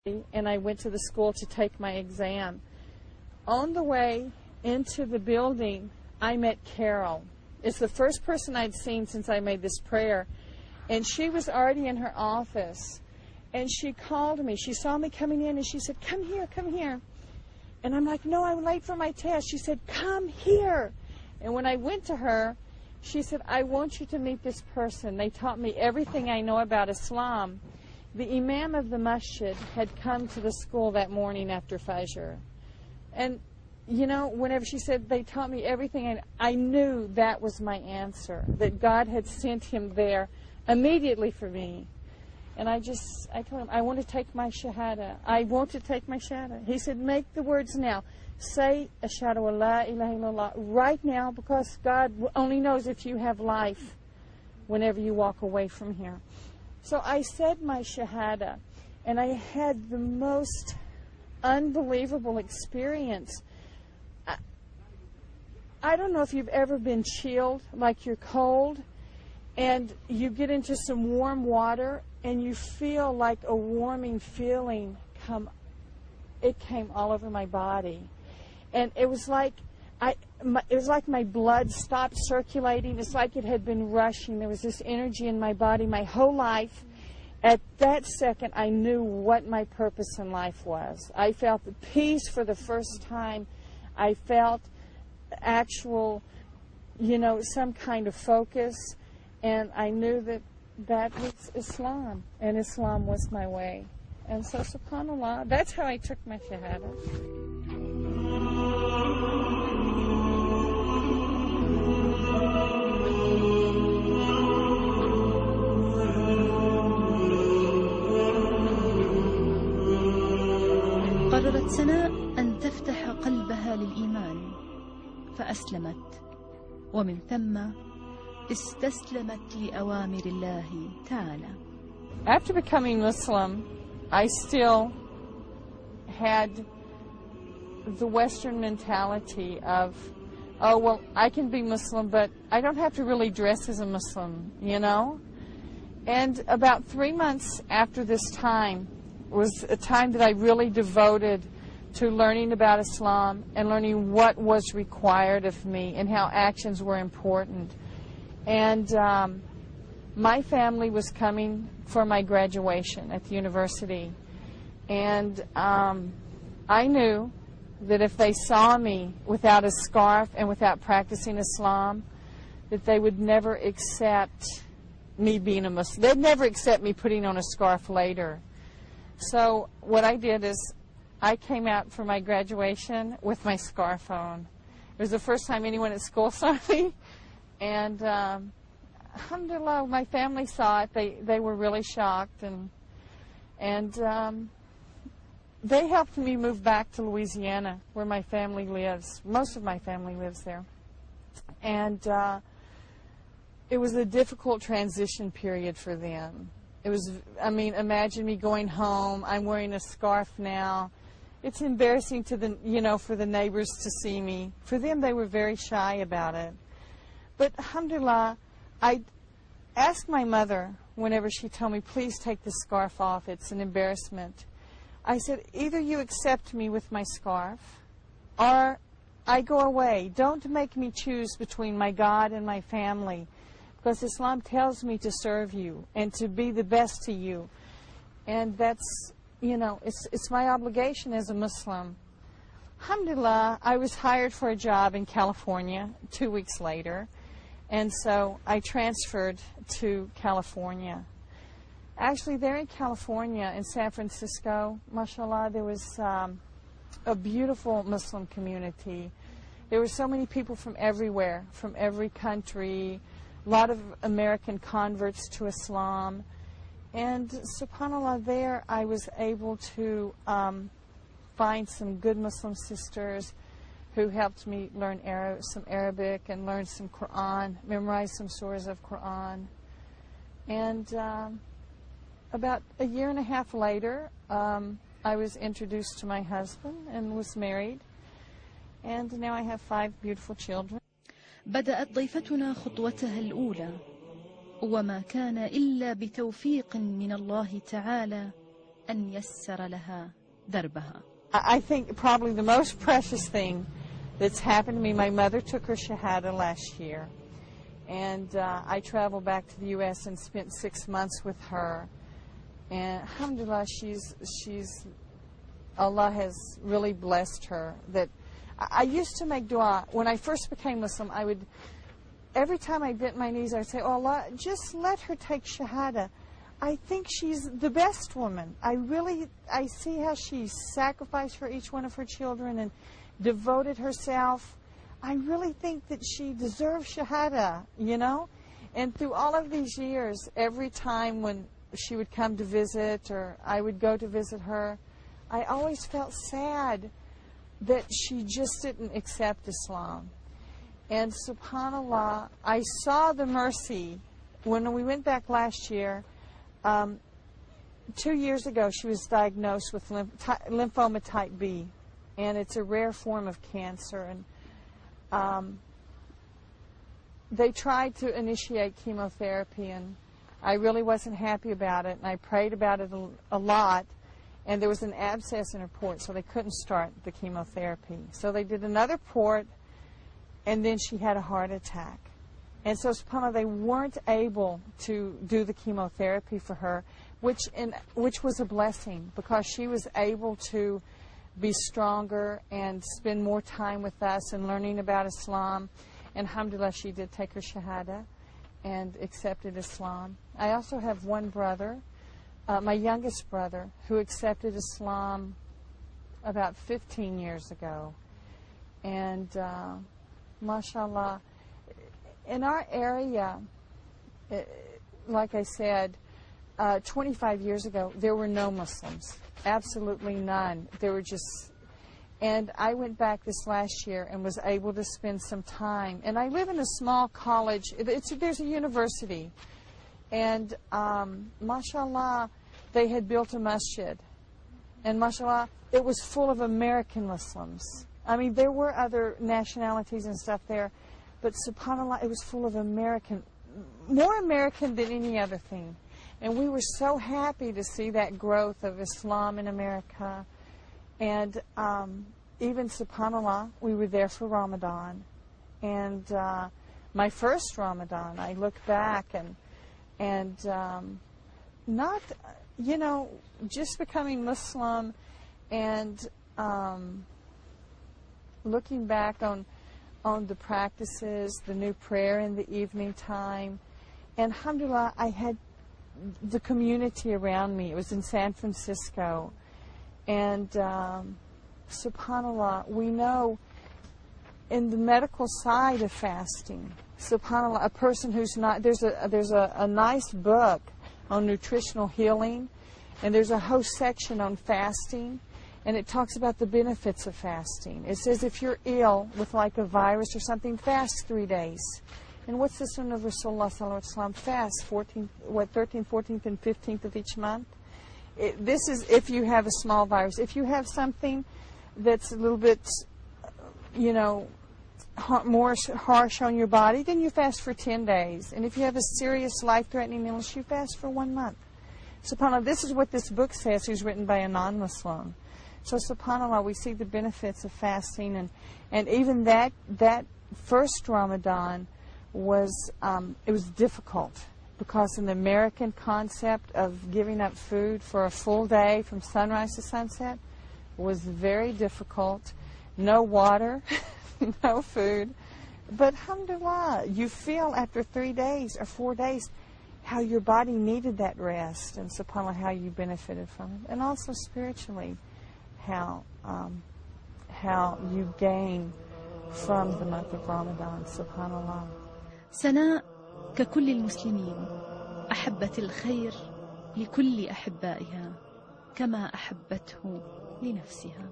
and I went to the school to take my exam. On the way into the building, I met Carol. It's the first person I'd seen since I made this prayer. And she was already in her office. And she called me. She saw me coming in and she said, "Come here, come here." And I'm like, "No, I'm late for my test." She said, "Come here." And when I went to her, she said, "I want you to meet this person. They taught me everything I know about Islam." The imam of the masjid had come to the school that morning after Fajr. And, you know, whenever she said, "They taught me everything," I knew that was my answer, that God had sent him there immediately for me. And I told him, "I want to take my shahada. I want to take my shahada." He said, "Make the words now. Say, Ashhadu an la ilaha illallah, right now, because God only knows if you have life whenever you walk away from here." So I said my shahada, and I had the most unbelievable experience. I don't know if you've ever been chilled, like you're cold, and you get into some warm water, and you feel like a warming feeling it came all over my body. And it was like my blood stopped circulating. It's like it had been rushing. There was this energy in my body my whole life. At that second, I knew what my purpose in life was. I felt the peace for the first time. I felt actual, some kind of focus. And I knew that was Islam, and Islam was my way. And so, subhanAllah, that's how I took my shahada. قررت سناء أن تفتح قلبها للإيمان فأسلمت، ومن ثم استسلمت لأوامر الله تعالى. After becoming Muslim, I still had the Western mentality of, oh, well, I can be Muslim, but I don't have to really dress as a Muslim, And about 3 months after this time was a time that I really devoted to learning about Islam and learning what was required of me and how actions were important. And my family was coming for my graduation at the university. And I knew that if they saw me without a scarf and without practicing Islam, that they would never accept me being a Muslim. They'd never accept me putting on a scarf later. So what I did is I came out for my graduation with my scarf on. It was the first time anyone at school saw me. And alhamdulillah, my family saw it. They were really shocked. And they helped me move back to Louisiana, where my family lives. Most of my family lives there. And it was a difficult transition period for them. It was, imagine me going home. I'm wearing a scarf now. It's embarrassing to for the neighbors to see me. For them, they were very shy about it. But alhamdulillah, I asked my mother whenever she told me, "Please take the scarf off. It's an embarrassment." I said, "Either you accept me with my scarf, or I go away. Don't make me choose between my God and my family, because Islam tells me to serve you and to be the best to you. And that's, it's my obligation as a Muslim." Alhamdulillah, I was hired for a job in California 2 weeks later. And so I transferred to California. Actually, there in California, in San Francisco, mashallah, there was a beautiful Muslim community. There were so many people from everywhere, from every country, a lot of American converts to Islam. And subhanAllah, there I was able to find some good Muslim sisters who helped me learn some Arabic and learn some Quran, memorize some surahs of Quran. And about a year and a half later, I was introduced to my husband and was married. And now I have 5 beautiful children. بدأت ضيفتنا خطوتها الأولى، وما كان إلا بتوفيق من الله تعالى أن يسر لها دربها. I think probably the most precious thing that's happened to me, my mother took her Shahada last year. And I traveled back to the U.S. and spent 6 months with her. And alhamdulillah, Allah has really blessed her. That I used to make dua. When I first became Muslim, every time I bent my knees, I would say, oh Allah, just let her take Shahada. I think she's the best woman. I see how she sacrificed for each one of her children and devoted herself. I really think that she deserves Shahada, you know? And through all of these years, every time when she would come to visit or I would go to visit her, I always felt sad that she just didn't accept Islam. And subhanAllah, I saw the mercy when we went back last year. 2 years ago, she was diagnosed with lymphoma type B, and it's a rare form of cancer. And they tried to initiate chemotherapy, and I really wasn't happy about it, and I prayed about it a lot, and there was an abscess in her port, so they couldn't start the chemotherapy. So they did another port, and then she had a heart attack. And so, subhanAllah, they weren't able to do the chemotherapy for her, which was a blessing, because she was able to be stronger and spend more time with us and learning about Islam. And alhamdulillah, she did take her Shahada and accepted Islam. I also have one brother, my youngest brother, who accepted Islam about 15 years ago. And mashallah, in our area, like I said, 25 years ago, there were no Muslims. Absolutely none. There were just... And I went back this last year and was able to spend some time. And I live in a small college. There's a university. And mashallah, they had built a masjid. And mashallah, it was full of American Muslims. I mean, there were other nationalities and stuff there. But subhanAllah, it was full of American, more American than any other thing. And we were so happy to see that growth of Islam in America. And even, subhanAllah, we were there for Ramadan. And my first Ramadan, I look back and not, you know, just becoming Muslim and looking back on the practices, the new prayer in the evening time. And alhamdulillah, I had the community around me. It was in San Francisco. And subhanAllah, we know in the medical side of fasting, subhanAllah, a person who's not, there's a nice book on nutritional healing, and there's a whole section on fasting. And it talks about the benefits of fasting. It says if you're ill with like a virus or something, fast 3 days. And what's the sunnah of Rasulullah sallallahu alaihi wasallam? Fast 13th, 14th, and 15th of each month. This is if you have a small virus. If you have something that's a little bit, you know, more harsh on your body, then you fast for 10 days. And if you have a serious life-threatening illness, you fast for 1 month. SubhanAllah, this is what this book says, who's written by a non-Muslim. So subhanAllah, we see the benefits of fasting, and even that first Ramadan was it was difficult, because in the American concept of giving up food for a full day from sunrise to sunset was very difficult. No water, no food. But alhamdulillah, you feel after 3 days or 4 days how your body needed that rest, and subhanAllah, how you benefited from it. And also spiritually, how you gain from the month of Ramadan, subhanAllah. سناء ككل المسلمين أحبت الخير لكل أحبائها كما أحبته لنفسها.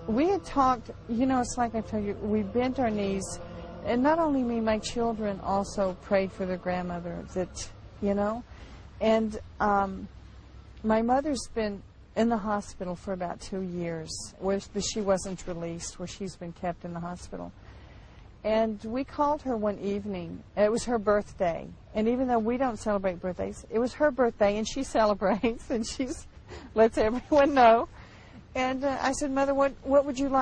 We had talked, you know, it's like I tell you, we bent our knees, and not only me, my children also prayed for their grandmother, that, you know, and my mother's been in the hospital for about 2 years, where she wasn't released, where she's been kept in the hospital. And we called her one evening. It was her birthday. And even though we don't celebrate birthdays, it was her birthday, and she celebrates, and she's lets everyone know. And I said, Mother, what would you like?